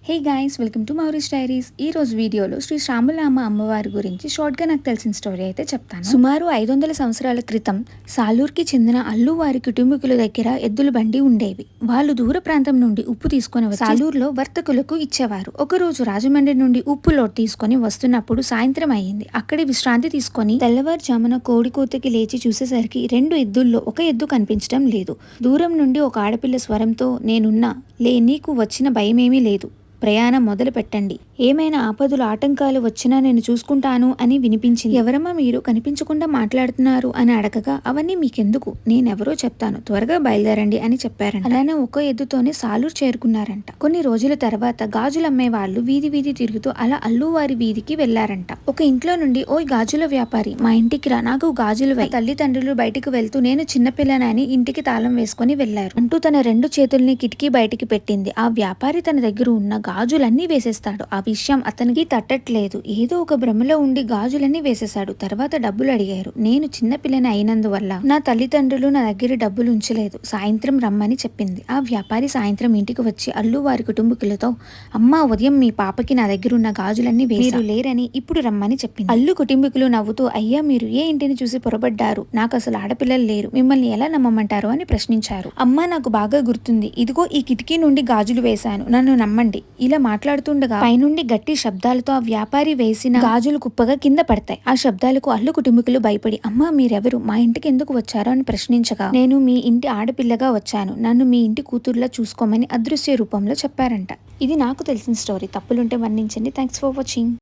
Hey guys, welcome to Mouri's diaries. ఈ రోజు వీడియోలో శ్రీ శ్యామలాంబ అమ్మవారి గురించి షార్ట్గా నాకు తెలిసిన స్టోరీ అయితే చెప్తాను. సుమారు 500 సంవత్సరాల క్రితం సాలూర్కి చెందిన అల్లువారి కుటుంబీకుల దగ్గర ఎద్దుల బండి ఉండేవి. వాళ్ళు దూర ప్రాంతం నుండి ఉప్పు తీసుకొని వచ్చి సాలూరులో వర్తకులకు ఇచ్చేవారు. ఒకరోజు రాజమండ్రి నుండి ఉప్పు లోడ్ తీసుకొని వస్తున్నప్పుడు సాయంత్రం అయ్యింది. అక్కడే విశ్రాంతి తీసుకొని తెల్లవారుజామున కోడి కూతకి లేచి చూసేసరికి 2 ఎద్దుల్లో ఒక ఎద్దు కనిపించడం లేదు. దూరం నుండి ఒక ఆడపిల్ల స్వరంతో, నేనున్నా లే, నీకు వచ్చిన భయమేమీ లేదు, ప్రయాణం మొదలు పెట్టండి, ఏమైనా ఆపదలు ఆటంకాలు వచ్చినా నేను చూసుకుంటాను అని వినిపించింది. ఎవరమ్మా మీరు, కనిపించకుండా మాట్లాడుతున్నారు అని అడగగా, అవన్నీ మీకెందుకు, నేనెవరో చెప్తాను, త్వరగా బయలుదేరండి అని చెప్పారంట. అలానే ఒక ఎద్దుతోనే సాలూరు చేరుకున్నారంట. కొన్ని రోజుల తర్వాత గాజులు అమ్మే వాళ్ళు వీధి వీధి తిరుగుతూ అలా అల్లువారి వీధికి వెళ్లారంట. ఒక ఇంట్లో నుండి, ఓయ్ గాజుల వ్యాపారి, మా ఇంటికి రా, నాకు గాజులు వై. తల్లిదండ్రులు బయటికి వెళ్తూ, నేను చిన్నపిల్లనని ఇంటికి తాళం వేసుకుని వెళ్లారు అంటూ తన 2 చేతుల్ని కిటికీ బయటికి పెట్టింది. ఆ వ్యాపారి తన దగ్గర ఉన్న గాజులన్నీ వేసేస్తాడు. ఆ విషయం అతనికి తట్టట్లేదు. ఏదో ఒక భ్రమలో ఉండి గాజులన్నీ వేసేశాడు. తర్వాత డబ్బులు అడిగారు. నేను చిన్నపిల్లని అయినందువల్ల నా తల్లిదండ్రులు నా దగ్గర డబ్బులు ఉంచలేదు, సాయంత్రం రమ్మని చెప్పింది. ఆ వ్యాపారి సాయంత్రం ఇంటికి వచ్చి అల్లు వారి కుటుంబీకులతో, అమ్మా ఉదయం మీ పాపకి నా దగ్గర ఉన్న గాజులన్నీ వేరు లేరని ఇప్పుడు రమ్మని చెప్పింది. అల్లు కుటుంబీకులు నవ్వుతూ, అయ్యా మీరు ఏ ఇంటిని చూసి పొరబడ్డారు, నాకు అసలు ఆడపిల్లలు లేరు, మిమ్మల్ని ఎలా నమ్మమంటారు అని ప్రశ్నించారు. అమ్మా నాకు బాగా గుర్తుంది, ఇదిగో ఈ కిటికీ నుండి గాజులు వేశాను, నన్ను నమ్మండి. ఇలా మాట్లాడుతుండగా పైనుండి గట్టి శబ్దాలతో ఆ వ్యాపారి వేసిన గాజులు కుప్పగా కింద పడతాయి. ఆ శబ్దాలకు అల్లు కుటుంబీకులు భయపడి, అమ్మా మీరెవరు, మా ఇంటికి ఎందుకు వచ్చారు అని ప్రశ్నించగా, నేను మీ ఇంటి ఆడపిల్లగా వచ్చాను, నన్ను మీ ఇంటి కూతురులా చూసుకోమని అదృశ్య రూపంలో చెప్పారంట. ఇది నాకు తెలిసిన స్టోరీ. తప్పులుంటే మన్నించండి. Thanks for watching.